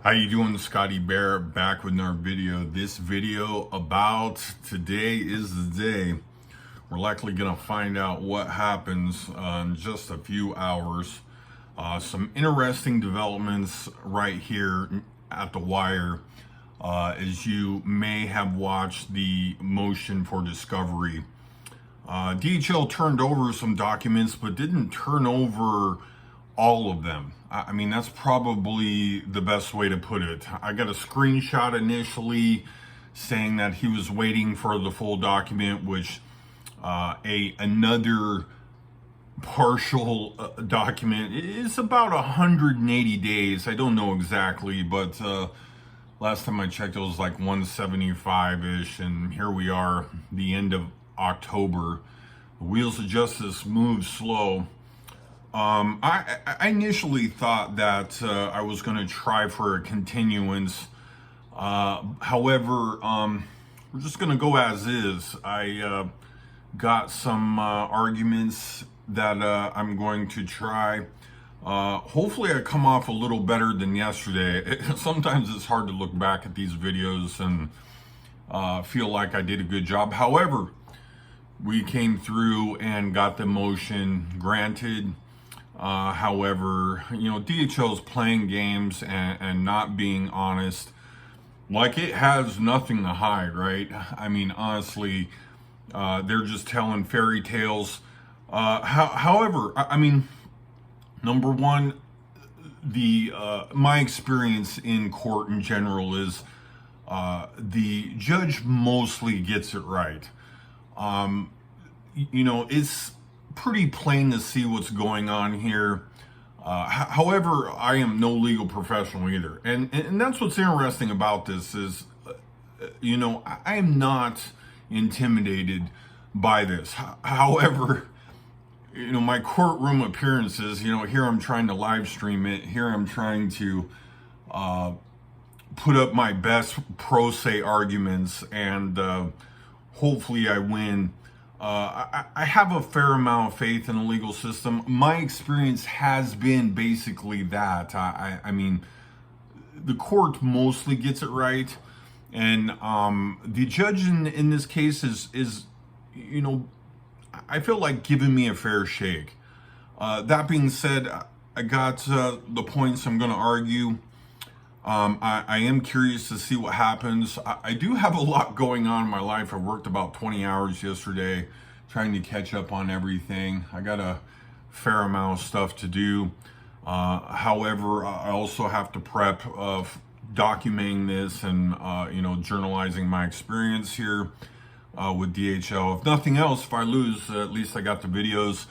How you doing? Scotty Bear back with another video. This video about today is the day. We're likely gonna find out what happens in just a few hours. Some interesting developments right here at the wire. As you may have watched the motion for discovery, DHL turned over some documents but didn't turn over all of them. I mean, that's probably the best way to put it. I got a screenshot initially saying that he was waiting for the full document, which another partial document is about 180 days. I don't know exactly, but last time I checked, it was like 175-ish, and here we are, the end of October. The wheels of justice move slow. I initially thought that I was going to try for a continuance. However, we're just going to go as is. I got some arguments that I'm going to try. Hopefully I come off a little better than yesterday. Sometimes it's hard to look back at these videos and feel like I did a good job. However, we came through and got the motion granted. However, DHL is playing games and not being honest. Like, it has nothing to hide, right? I mean, honestly, they're just telling fairy tales. However, I mean, number one, my experience in court in general is the judge mostly gets it right. It's pretty plain to see what's going on here. However, I am no legal professional either. And that's what's interesting about this is, I am not intimidated by this. However, my courtroom appearances, here I'm trying to live stream it. Here I'm trying to put up my best pro se arguments, and hopefully I win. I have a fair amount of faith in the legal system. My experience has been basically that. I mean, the court mostly gets it right, and the judge in this case is, I feel like giving me a fair shake. That being said, I got the points I'm going to argue. I am curious to see what happens. I do have a lot going on in my life. I worked about 20 hours yesterday trying to catch up on everything. I got a fair amount of stuff to do. However, I also have to prep of documenting this and, journalizing my experience here with DHL. If nothing else, if I lose, at least I got the videos,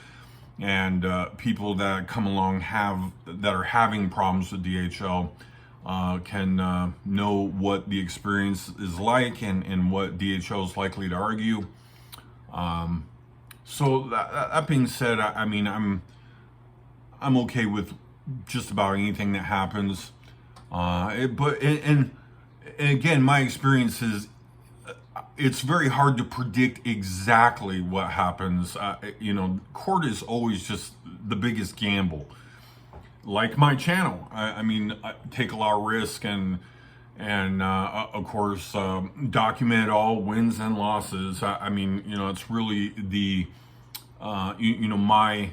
and people that come along that are having problems with DHL can know what the experience is like and what DHL is likely to argue. So that being said, I mean, I'm okay with just about anything that happens. But again, my experience is it's very hard to predict exactly what happens. Court is always just the biggest gamble. Like my channel, I mean, I take a lot of risk and of course document all wins and losses. I mean, it's really the my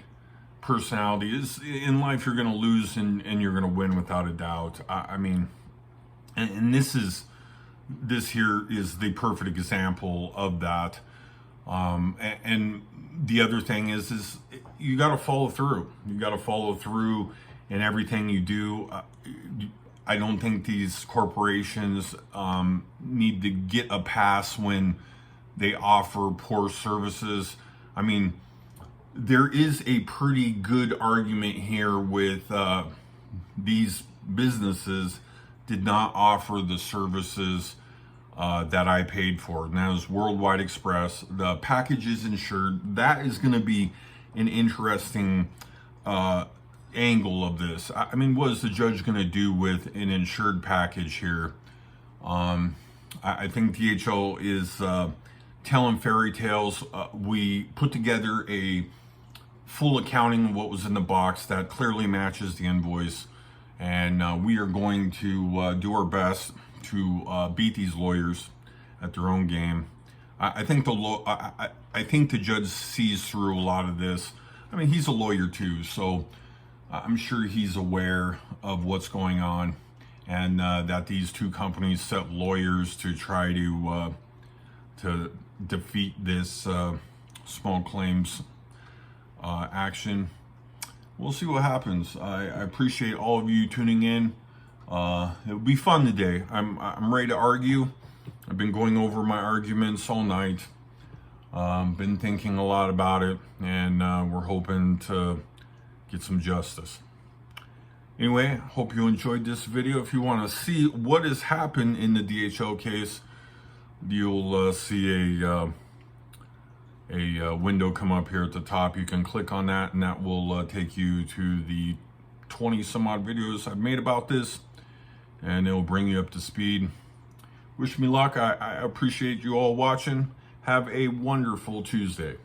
personality is in life. You're going to lose and you're going to win without a doubt. I mean, and this here is the perfect example of that. And the other thing is you got to follow through. You got to follow through in everything you do. I don't think these corporations need to get a pass when they offer poor services. I mean, there is a pretty good argument here with these businesses did not offer the services that I paid for, and that is Worldwide Express. The package is insured. That is going to be an interesting angle of this. I mean, what is the judge going to do with an insured package here? I think DHL is telling fairy tales. We put together a full accounting of what was in the box that clearly matches the invoice, and we are going to do our best to beat these lawyers at their own game. I think I think the judge sees through a lot of this. I mean, he's a lawyer too, so I'm sure he's aware of what's going on, and that these two companies set lawyers to try to defeat this small claims action. We'll see what happens. I appreciate all of you tuning in. It'll be fun today. I'm ready to argue. I've been going over my arguments all night. Been thinking a lot about it, and we're hoping to get some justice. Anyway, hope you enjoyed this video. If you want to see what has happened in the DHL case, you'll see a window come up here at the top. You can click on that, and that will take you to the 20 some odd videos I've made about this, and it'll bring you up to speed. Wish me luck. I appreciate you all watching. Have a wonderful Tuesday.